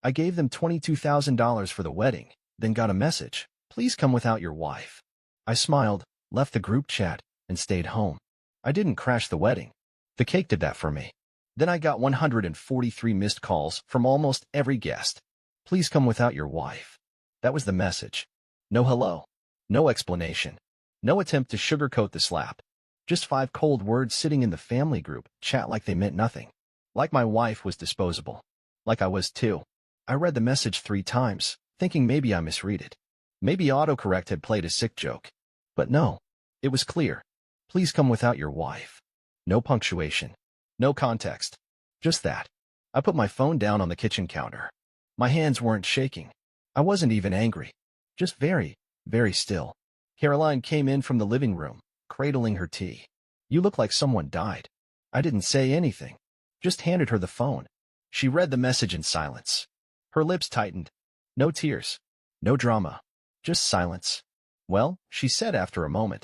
I gave them $22,000 for the wedding, then got a message. Please come without your wife. I smiled, left the group chat, and stayed home. I didn't crash the wedding. The cake did that for me. Then I got 143 missed calls from almost every guest. Please come without your wife. That was the message. No hello. No explanation. No attempt to sugarcoat the slap. Just 5 cold words sitting in the family group chat like they meant nothing. Like my wife was disposable. Like I was too. I read the message 3 times, thinking maybe I misread it. Maybe autocorrect had played a sick joke. But no. It was clear. Please come without your wife. No punctuation. No context. Just that. I put my phone down on the kitchen counter. My hands weren't shaking. I wasn't even angry. Just very, very still. Caroline came in from the living room, cradling her tea. You look like someone died. I didn't say anything. Just handed her the phone. She read the message in silence. Her lips tightened. No tears. No drama. Just silence. Well, she said after a moment.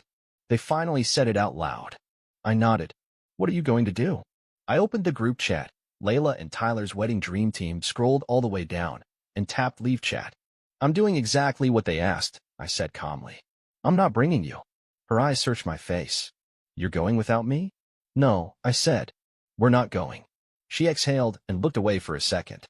They finally said it out loud. I nodded. What are you going to do? I opened the group chat. Layla and Tyler's wedding dream team scrolled all the way down and tapped leave chat. I'm doing exactly what they asked, I said calmly. I'm not bringing you. Her eyes searched my face. You're going without me? No, I said. We're not going. She exhaled and looked away for a second.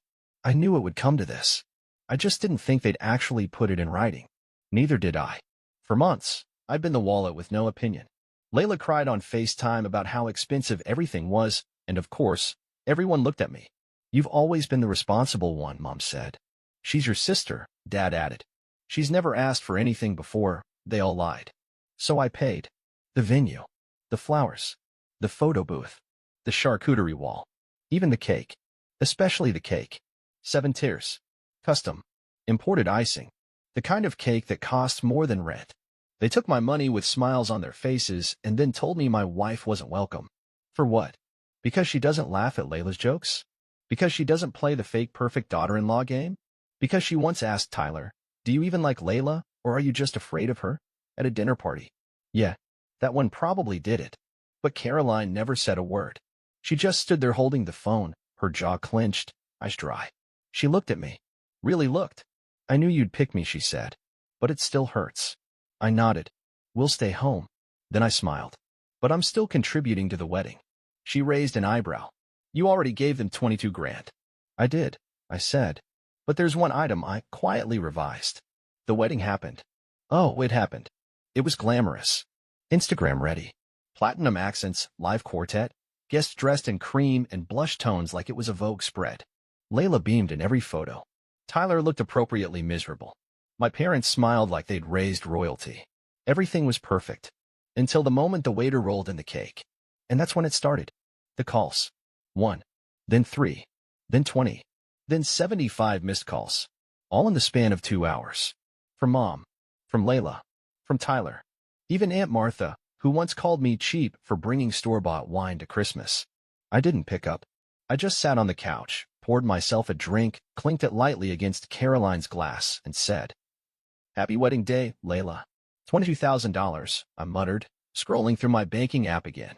I knew it would come to this. I just didn't think they'd actually put it in writing. Neither did I. For months, I'd been the wallet with no opinion. Layla cried on FaceTime about how expensive everything was, and of course, everyone looked at me. You've always been the responsible one, Mom said. She's your sister, Dad added. She's never asked for anything before, they all lied. So I paid. The venue. The flowers. The photo booth. The charcuterie wall. Even the cake. Especially the cake. 7 tiers. Custom. Imported icing. The kind of cake that costs more than rent. They took my money with smiles on their faces and then told me my wife wasn't welcome. For what? Because she doesn't laugh at Layla's jokes? Because she doesn't play the fake perfect daughter-in-law game? Because she once asked Tyler, do you even like Layla, or are you just afraid of her? At a dinner party. Yeah, that one probably did it. But Caroline never said a word. She just stood there holding the phone, her jaw clenched, eyes dry. She looked at me. Really looked. I knew you'd pick me, she said. But it still hurts. I nodded. We'll stay home. Then I smiled. But I'm still contributing to the wedding. She raised an eyebrow. You already gave them 22 grand. I did, I said. But there's one item I quietly revised. The wedding happened. Oh, it happened. It was glamorous. Instagram ready. Platinum accents, live quartet, guests dressed in cream and blush tones like it was a Vogue spread. Layla beamed in every photo. Tyler looked appropriately miserable. My parents smiled like they'd raised royalty. Everything was perfect. Until the moment the waiter rolled in the cake. And that's when it started. The calls. 1. Then 3. Then 20. Then 75 missed calls. All in the span of 2 hours. From Mom. From Layla. From Tyler. Even Aunt Martha, who once called me cheap for bringing store-bought wine to Christmas. I didn't pick up. I just sat on the couch, poured myself a drink, clinked it lightly against Caroline's glass, and said, Happy wedding day, Layla. $22,000, I muttered, scrolling through my banking app again.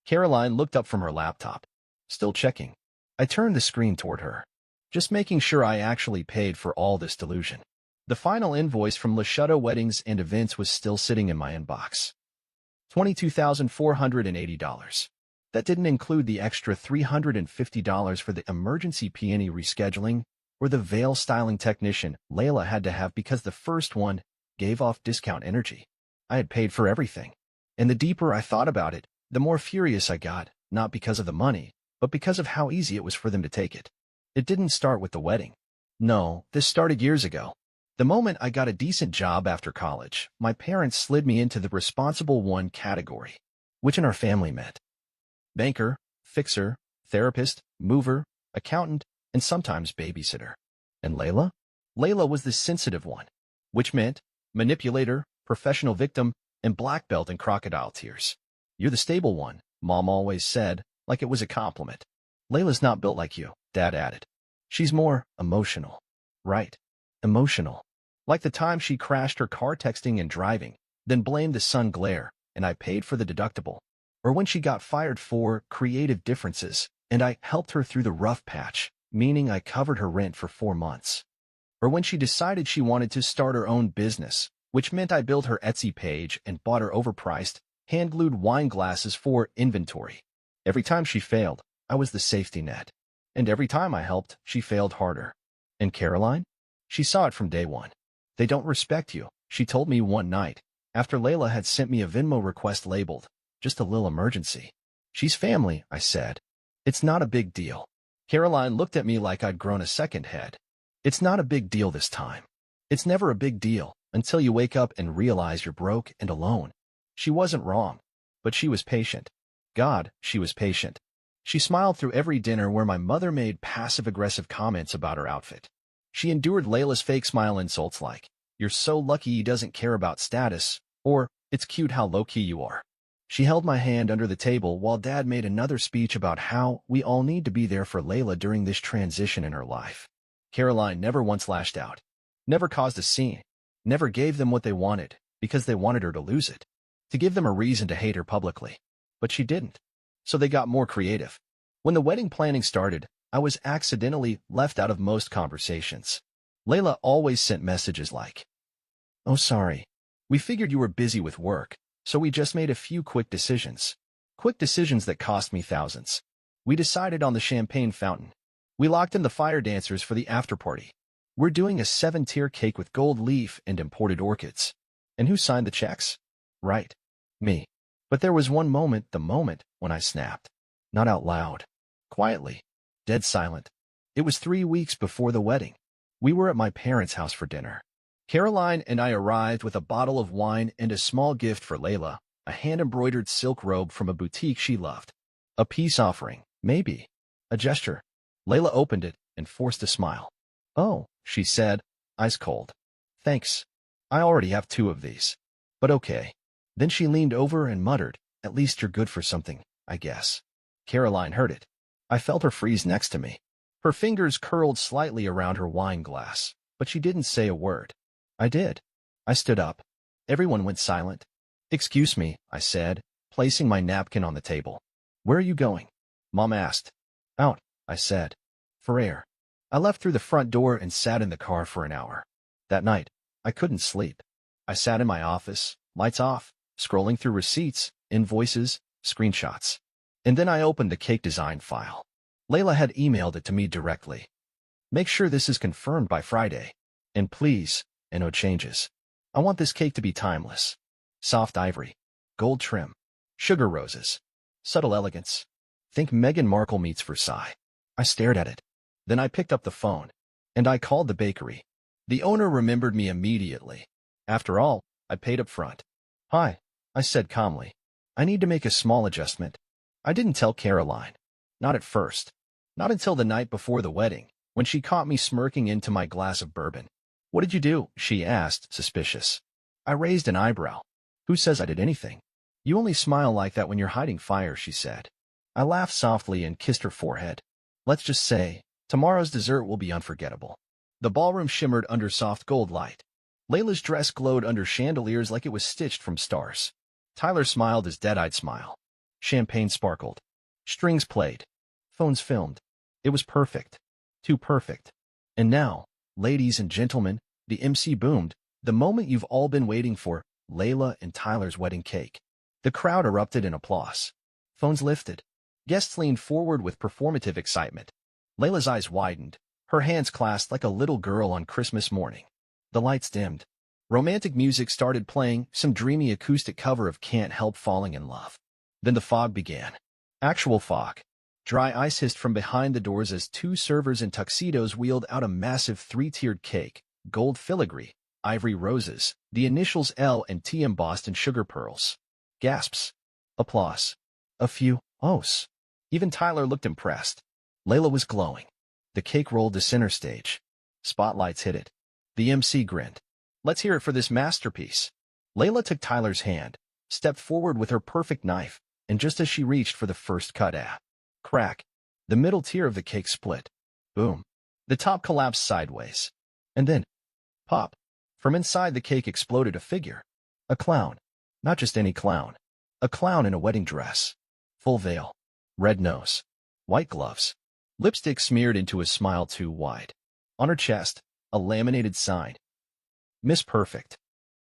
Caroline looked up from her laptop. Still checking. I turned the screen toward her. Just making sure I actually paid for all this delusion. The final invoice from Lasciato Weddings and Events was still sitting in my inbox. $22,480. That didn't include the extra $350 for the emergency peony rescheduling or the veil styling technician Layla had to have because the first one gave off discount energy. I had paid for everything. And the deeper I thought about it, the more furious I got, not because of the money, but because of how easy it was for them to take it. It didn't start with the wedding. No, this started years ago. The moment I got a decent job after college, my parents slid me into the responsible one category, which in our family meant banker, fixer, therapist, mover, accountant, and sometimes babysitter. And Layla? Layla was the sensitive one, which meant manipulator, professional victim, and black belt in crocodile tears. You're the stable one, Mom always said, like it was a compliment. Layla's not built like you, Dad added. She's more emotional. Right. Emotional. Like the time she crashed her car texting and driving, then blamed the sun glare, and I paid for the deductible. Or when she got fired for creative differences, and I helped her through the rough patch, meaning I covered her rent for 4 months. Or when she decided she wanted to start her own business, which meant I built her Etsy page and bought her overpriced, hand-glued wine glasses for inventory. Every time she failed, I was the safety net. And every time I helped, she failed harder. And Caroline? She saw it from day one. They don't respect you, she told me one night, after Layla had sent me a Venmo request labeled, just a little emergency. She's family, I said. It's not a big deal. Caroline looked at me like I'd grown a second head. It's not a big deal this time. It's never a big deal until you wake up and realize you're broke and alone. She wasn't wrong, but she was patient. God, she was patient. She smiled through every dinner where my mother made passive-aggressive comments about her outfit. She endured Layla's fake smile insults like, "You're so lucky he doesn't care about status," or, "It's cute how low-key you are." She held my hand under the table while Dad made another speech about how we all need to be there for Layla during this transition in her life. Caroline never once lashed out, never caused a scene, never gave them what they wanted because they wanted her to lose it, to give them a reason to hate her publicly. But she didn't. So they got more creative. When the wedding planning started, I was accidentally left out of most conversations. Layla always sent messages like, "Oh, sorry. We figured you were busy with work, so we just made a few quick decisions. Quick decisions that cost me thousands. We decided on the champagne fountain. We locked in the fire dancers for the after-party. We're doing a 7-tier cake with gold leaf and imported orchids. And who signed the checks? Right. Me. But there was one moment, the moment, when I snapped. Not out loud. Quietly. Dead silent. It was 3 weeks before the wedding. We were at my parents' house for dinner. Caroline and I arrived with a bottle of wine and a small gift for Layla, a hand-embroidered silk robe from a boutique she loved. A peace offering, maybe. A gesture. Layla opened it and forced a smile. "Oh," she said, ice cold. "Thanks. I already have 2 of these. But okay." Then she leaned over and muttered, "At least you're good for something, I guess." Caroline heard it. I felt her freeze next to me. Her fingers curled slightly around her wine glass, but she didn't say a word. I did. I stood up. Everyone went silent. "Excuse me," I said, placing my napkin on the table. "Where are you going?" Mom asked. "Out," I said. "For air." I left through the front door and sat in the car for an hour. That night, I couldn't sleep. I sat in my office, lights off, scrolling through receipts, invoices, screenshots. And then I opened the cake design file. Layla had emailed it to me directly. "Make sure this is confirmed by Friday. And please, no changes. I want this cake to be timeless. Soft ivory, gold trim, sugar roses, subtle elegance. Think Meghan Markle meets Versailles." I stared at it. Then I picked up the phone, and I called the bakery. The owner remembered me immediately. After all, I paid up front. "Hi," I said calmly. "I need to make a small adjustment." I didn't tell Caroline. Not at first. Not until the night before the wedding, when she caught me smirking into my glass of bourbon. "What did you do?" she asked, suspicious. I raised an eyebrow. "Who says I did anything?" "You only smile like that when you're hiding fire," she said. I laughed softly and kissed her forehead. "Let's just say, tomorrow's dessert will be unforgettable." The ballroom shimmered under soft gold light. Layla's dress glowed under chandeliers like it was stitched from stars. Tyler smiled his dead-eyed smile. Champagne sparkled. Strings played. Phones filmed. It was perfect. Too perfect. And now, ladies and gentlemen, the MC boomed, the moment you've all been waiting for, Layla and Tyler's wedding cake. The crowd erupted in applause. Phones lifted. Guests leaned forward with performative excitement. Layla's eyes widened, her hands clasped like a little girl on Christmas morning. The lights dimmed. Romantic music started playing, some dreamy acoustic cover of Can't Help Falling in Love. Then the fog began. Actual fog. Dry ice hissed from behind the doors as 2 servers in tuxedos wheeled out a massive 3-tiered cake, gold filigree, ivory roses, the initials L and T embossed in sugar pearls. Gasps. Applause. A few ohs. Even Tyler looked impressed. Layla was glowing. The cake rolled to center stage. Spotlights hit it. The MC grinned. "Let's hear it for this masterpiece." Layla took Tyler's hand, stepped forward with her perfect knife, and just as she reached for the first cut, crack. The middle tier of the cake split. Boom. The top collapsed sideways. And then, pop. From inside the cake exploded a figure. A clown. Not just any clown. A clown in a wedding dress. Full veil. Red nose. White gloves. Lipstick smeared into a smile too wide. On her chest, a laminated sign. Miss Perfect.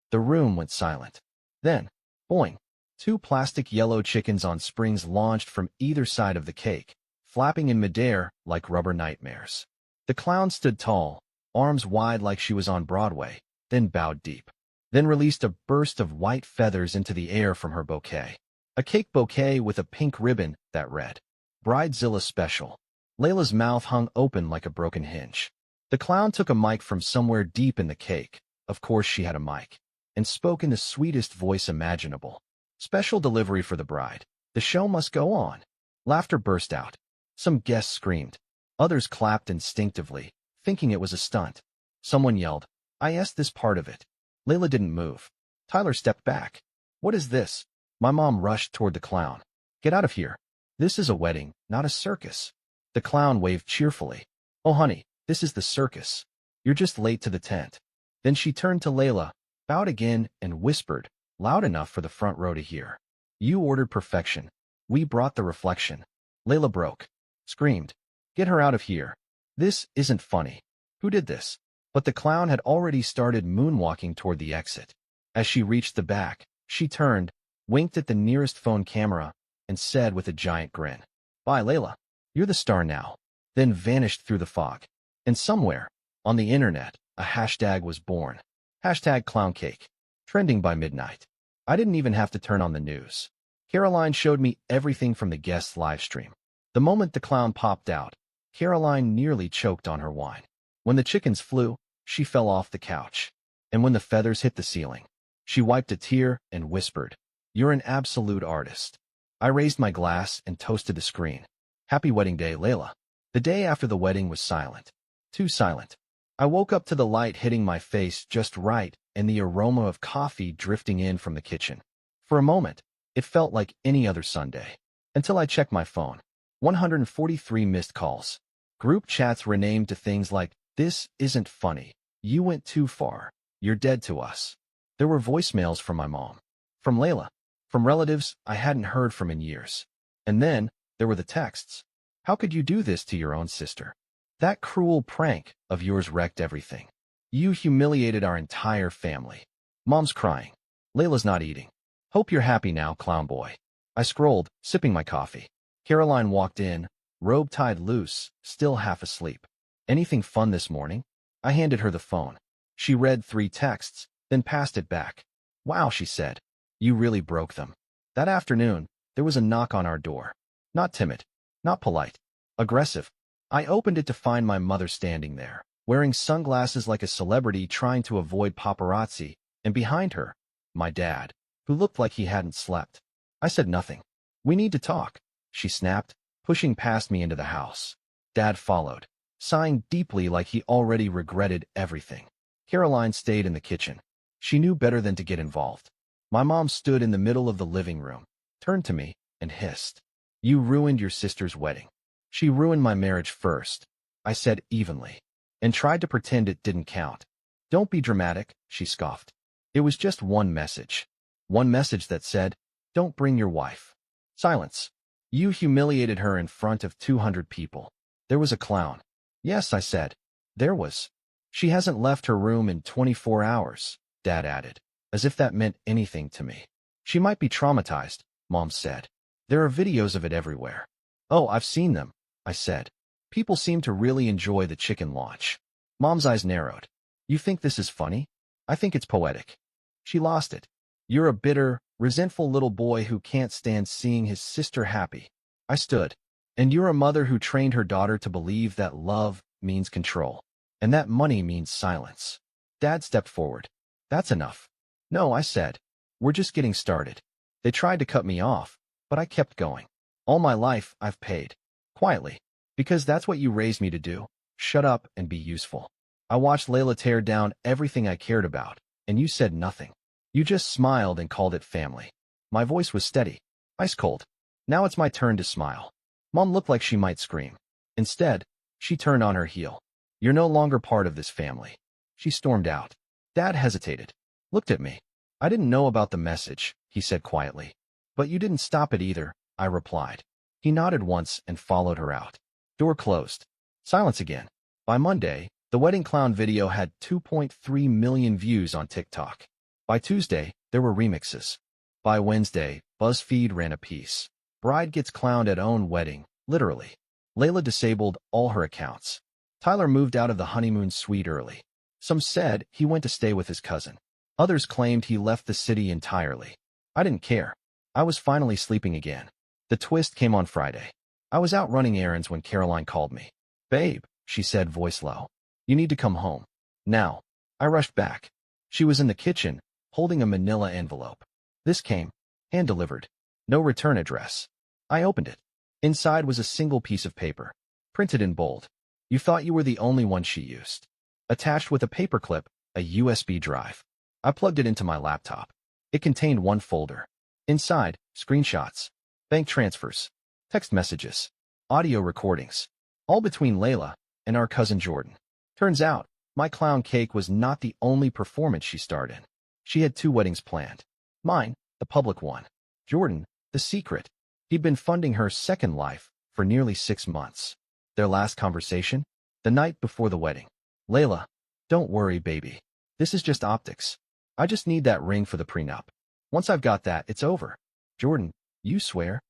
The room went silent. Then, boing, two plastic yellow chickens on springs launched from either side of the cake, flapping in midair like rubber nightmares. The clown stood tall, arms wide like she was on Broadway, then bowed deep. Then released a burst of white feathers into the air from her bouquet. A cake bouquet with a pink ribbon that read, Bridezilla Special. Layla's mouth hung open like a broken hinge. The clown took a mic from somewhere deep in the cake. Of course she had a mic. And spoke in the sweetest voice imaginable. Special delivery for the bride. The show must go on. Laughter burst out. Some guests screamed. Others clapped instinctively, thinking it was a stunt. Someone yelled, I asked this part of it. Layla didn't move. Tyler stepped back. What is this? My mom rushed toward the clown. Get out of here. This is a wedding, not a circus. The clown waved cheerfully. Oh, honey, this is the circus. You're just late to the tent. Then she turned to Layla, bowed again, and whispered, loud enough for the front row to hear. You ordered perfection. We brought the reflection. Layla broke. Screamed. Get her out of here. This isn't funny. Who did this? But the clown had already started moonwalking toward the exit. As she reached the back, she turned, winked at the nearest phone camera, and said with a giant grin, Bye, Layla. You're the star now. Then vanished through the fog. And somewhere, on the internet, a hashtag was born. Hashtag clown cake. Trending by midnight. I didn't even have to turn on the news. Caroline showed me everything from the guest's live stream. The moment the clown popped out, Caroline nearly choked on her wine. When the chickens flew, she fell off the couch. And when the feathers hit the ceiling, she wiped a tear and whispered, You're an absolute artist. I raised my glass and toasted the screen. Happy wedding day, Layla. The day after the wedding was silent. Too silent. I woke up to the light hitting my face just right and the aroma of coffee drifting in from the kitchen. For a moment, it felt like any other Sunday. Until I checked my phone. 143 missed calls. Group chats renamed to things like, This isn't funny. You went too far. You're dead to us. There were voicemails from my mom. From Layla. From relatives I hadn't heard from in years. And then, there were the texts. How could you do this to your own sister? That cruel prank of yours wrecked everything. You humiliated our entire family. Mom's crying. Layla's not eating. Hope you're happy now, clown boy. I scrolled, sipping my coffee. Caroline walked in, robe tied loose, still half asleep. Anything fun this morning? I handed her the phone. She read 3 texts, then passed it back. Wow, she said. You really broke them. That afternoon, there was a knock on our door. Not timid. Not polite. Aggressive. I opened it to find my mother standing there, wearing sunglasses like a celebrity trying to avoid paparazzi, and behind her, my dad, who looked like he hadn't slept. I said nothing. We need to talk, she snapped, pushing past me into the house. Dad followed, sighing deeply like he already regretted everything. Caroline stayed in the kitchen. She knew better than to get involved. My mom stood in the middle of the living room, turned to me, and hissed. You ruined your sister's wedding. She ruined my marriage first, I said evenly, and tried to pretend it didn't count. Don't be dramatic, she scoffed. It was just one message. One message that said, don't bring your wife. Silence. You humiliated her in front of 200 people. There was a clown. Yes, I said. There was. She hasn't left her room in 24 hours, Dad added, as if that meant anything to me. She might be traumatized, Mom said. There are videos of it everywhere. Oh, I've seen them, I said. People seem to really enjoy the chicken launch. Mom's eyes narrowed. You think this is funny? I think it's poetic. She lost it. You're a bitter, resentful little boy who can't stand seeing his sister happy. I stood. And you're a mother who trained her daughter to believe that love means control, and that money means silence. Dad stepped forward. That's enough. No, I said. We're just getting started. They tried to cut me off, but I kept going. All my life, I've paid. Quietly. Because that's what you raised me to do. Shut up and be useful. I watched Layla tear down everything I cared about, and you said nothing. You just smiled and called it family. My voice was steady, ice cold. Now it's my turn to smile. Mom looked like she might scream. Instead, she turned on her heel. You're no longer part of this family. She stormed out. Dad hesitated. Looked at me. I didn't know about the message, he said quietly. But you didn't stop it either, I replied. He nodded once and followed her out. Door closed. Silence again. By Monday, the wedding clown video had 2.3 million views on TikTok. By Tuesday, there were remixes. By Wednesday, BuzzFeed ran a piece. Bride gets clowned at own wedding, literally. Layla disabled all her accounts. Tyler moved out of the honeymoon suite early. Some said he went to stay with his cousin. Others claimed he left the city entirely. I didn't care. I was finally sleeping again. The twist came on Friday. I was out running errands when Caroline called me. "Babe," she said, voice low. "You need to come home. Now." I rushed back. She was in the kitchen, holding a manila envelope. This came, hand-delivered. No return address. I opened it. Inside was a single piece of paper, printed in bold. "You thought you were the only one she used." Attached with a paperclip, a USB drive. I plugged it into my laptop. It contained one folder. Inside, screenshots, bank transfers, text messages, audio recordings, all between Layla and our cousin Jordan. Turns out, my clown cake was not the only performance she starred in. She had 2 weddings planned. Mine, the public one. Jordan, the secret. He'd been funding her second life for nearly 6 months. Their last conversation? The night before the wedding. "Layla, don't worry, baby. This is just optics. I just need that ring for the prenup. Once I've got that, it's over." "Jordan, you swear?"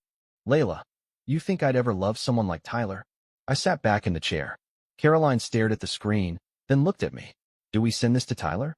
"Layla, you think I'd ever love someone like Tyler?" I sat back in the chair. Caroline stared at the screen, then looked at me. "Do we send this to Tyler?"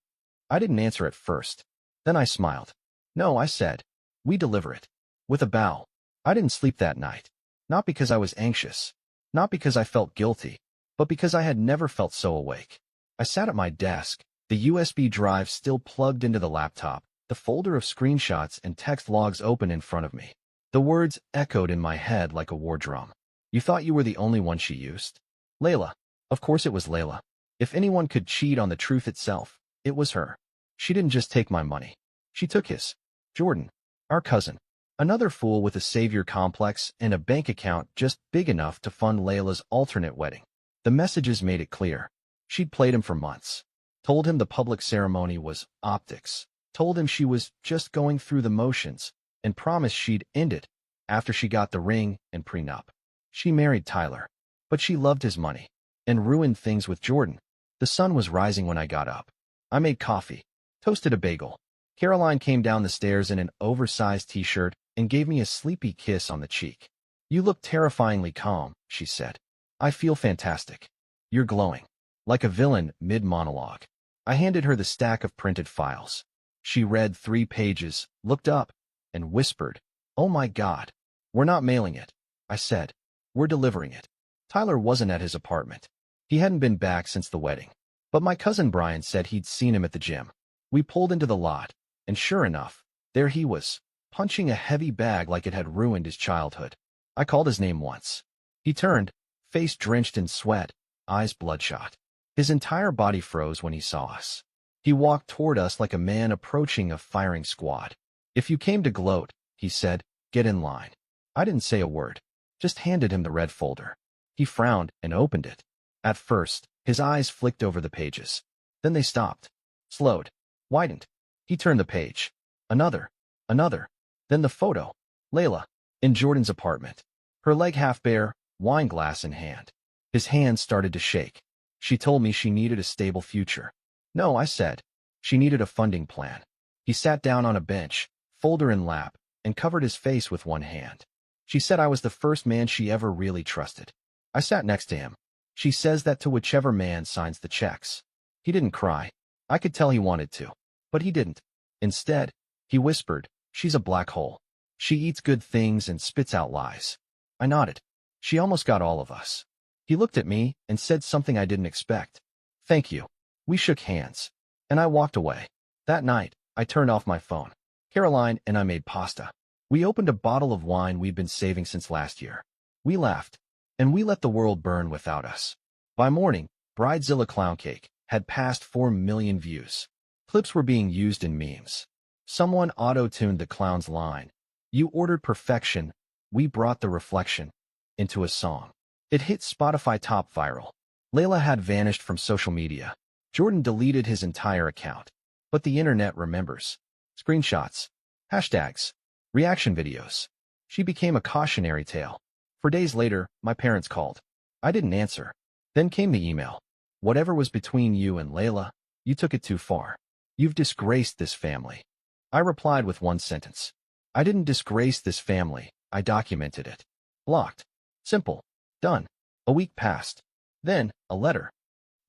I didn't answer at first. Then I smiled. "No," I said. "We deliver it." With a bow. I didn't sleep that night. Not because I was anxious. Not because I felt guilty. But because I had never felt so awake. I sat at my desk, the USB drive still plugged into the laptop, the folder of screenshots and text logs open in front of me. The words echoed in my head like a war drum. "You thought you were the only one she used?" Layla. Of course it was Layla. If anyone could cheat on the truth itself, it was her. She didn't just take my money. She took his. Jordan, our cousin. Another fool with a savior complex and a bank account just big enough to fund Layla's alternate wedding. The messages made it clear. She'd played him for months. Told him the public ceremony was optics. Told him she was just going through the motions, and promised she'd end it after she got the ring and prenup. She married Tyler, but she loved his money and ruined things with Jordan. The sun was rising when I got up. I made coffee, toasted a bagel. Caroline came down the stairs in an oversized t-shirt and gave me a sleepy kiss on the cheek. "You look terrifyingly calm," she said. "I feel fantastic. You're glowing." Like a villain mid-monologue. I handed her the stack of printed files. She read 3 pages, looked up, and whispered, "Oh my God. We're not mailing it." I said, "We're delivering it." Tyler wasn't at his apartment. He hadn't been back since the wedding. But my cousin Brian said he'd seen him at the gym. We pulled into the lot, and sure enough, there he was, punching a heavy bag like it had ruined his childhood. I called his name once. He turned, face drenched in sweat, eyes bloodshot. His entire body froze when he saw us. He walked toward us like a man approaching a firing squad. "If you came to gloat," he said, "get in line." I didn't say a word, just handed him the red folder. He frowned and opened it. At first, his eyes flicked over the pages. Then they stopped, slowed, widened. He turned the page. Another. Then the photo. Layla, in Jordan's apartment. Her leg half bare, wine glass in hand. His hands started to shake. She told me she needed a stable future. "No," I said. "She needed a funding plan." He sat down on a bench, folder in lap, and covered his face with one hand. She said I was the first man she ever really trusted. I sat next to him. "She says that to whichever man signs the checks." He didn't cry. I could tell he wanted to. But he didn't. Instead, he whispered, "She's a black hole. She eats good things and spits out lies." I nodded. "She almost got all of us." He looked at me and said something I didn't expect. "Thank you." We shook hands, and I walked away. That night, I turned off my phone. Caroline and I made pasta. We opened a bottle of wine we'd been saving since last year. We laughed, and we let the world burn without us. By morning, Bridezilla Clown Cake had passed 4 million views. Clips were being used in memes. Someone auto-tuned the clown's line, "You ordered perfection, we brought the reflection," into a song. It hit Spotify top viral. Layla had vanished from social media. Jordan deleted his entire account. But the internet remembers. Screenshots, hashtags, reaction videos. She became a cautionary tale. For days later, my parents called. I didn't answer. Then came the email. Whatever was between you and Layla, you took it too far. You've disgraced this family. I replied with one sentence. I didn't disgrace this family, I documented it. Blocked. Simple. Done. A week passed. Then, a letter.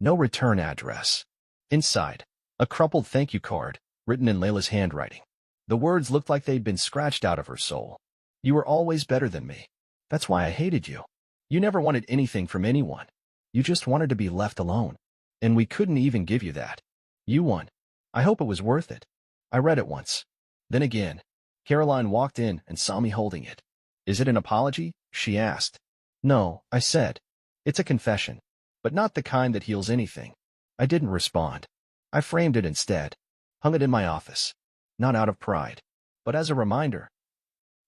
No return address. Inside, a crumpled thank you card, written in Layla's handwriting. The words looked like they'd been scratched out of her soul. You were always better than me. That's why I hated you. You never wanted anything from anyone. You just wanted to be left alone. And we couldn't even give you that. You won. I hope it was worth it. I read it once. Then again. Caroline walked in and saw me holding it. Is it an apology? She asked. No, I said. It's a confession. But not the kind that heals anything. I didn't respond. I framed it instead. Hung it in my office. Not out of pride, but as a reminder.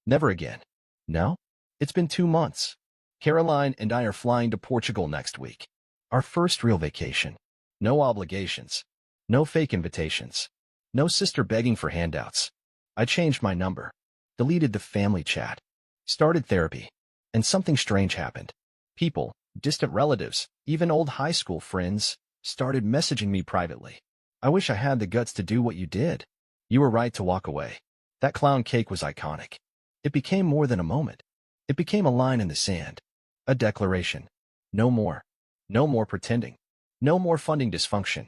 Never again. No? It's been 2 months. Caroline and I are flying to Portugal next week. Our first real vacation. No obligations. No fake invitations. No sister begging for handouts. I changed my number. Deleted the family chat. Started therapy. And something strange happened. People, distant relatives, even old high school friends, started messaging me privately. I wish I had the guts to do what you did. You were right to walk away. That clown cake was iconic. It became more than a moment. It became a line in the sand. A declaration. No more. No more pretending. No more funding dysfunction.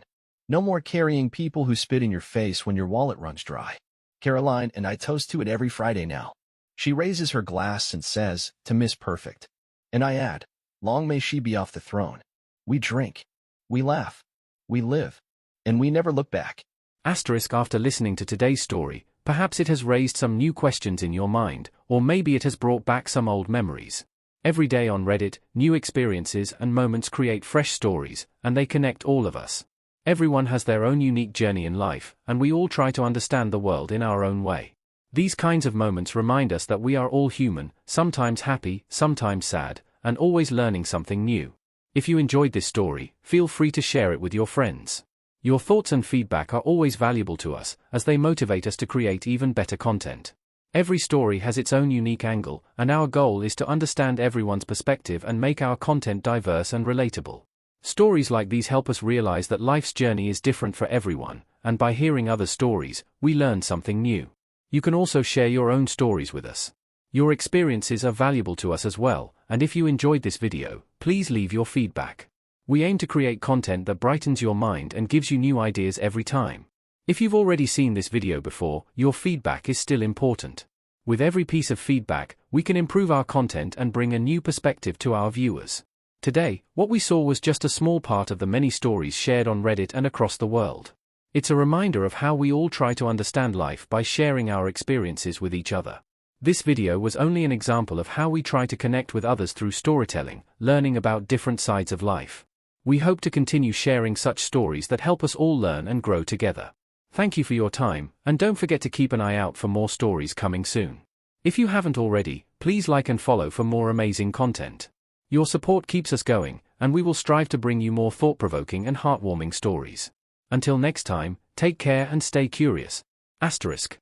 No more carrying people who spit in your face when your wallet runs dry. Caroline and I toast to it every Friday now. She raises her glass and says, to Miss Perfect. And I add, long may she be off the throne. We drink. We laugh. We live. And we never look back. Asterisk. After listening to today's story, perhaps it has raised some new questions in your mind, or maybe it has brought back some old memories. Every day on Reddit, new experiences and moments create fresh stories, and they connect all of us. Everyone has their own unique journey in life, and we all try to understand the world in our own way. These kinds of moments remind us that we are all human, sometimes happy, sometimes sad, and always learning something new. If you enjoyed this story, feel free to share it with your friends. Your thoughts and feedback are always valuable to us, as they motivate us to create even better content. Every story has its own unique angle, and our goal is to understand everyone's perspective and make our content diverse and relatable. Stories like these help us realize that life's journey is different for everyone, and by hearing other stories, we learn something new. You can also share your own stories with us. Your experiences are valuable to us as well, and if you enjoyed this video, please leave your feedback. We aim to create content that brightens your mind and gives you new ideas every time. If you've already seen this video before, your feedback is still important. With every piece of feedback, we can improve our content and bring a new perspective to our viewers. Today, what we saw was just a small part of the many stories shared on Reddit and across the world. It's a reminder of how we all try to understand life by sharing our experiences with each other. This video was only an example of how we try to connect with others through storytelling, learning about different sides of life. We hope to continue sharing such stories that help us all learn and grow together. Thank you for your time, and don't forget to keep an eye out for more stories coming soon. If you haven't already, please like and follow for more amazing content. Your support keeps us going, and we will strive to bring you more thought-provoking and heartwarming stories. Until next time, take care and stay curious. Asterisk.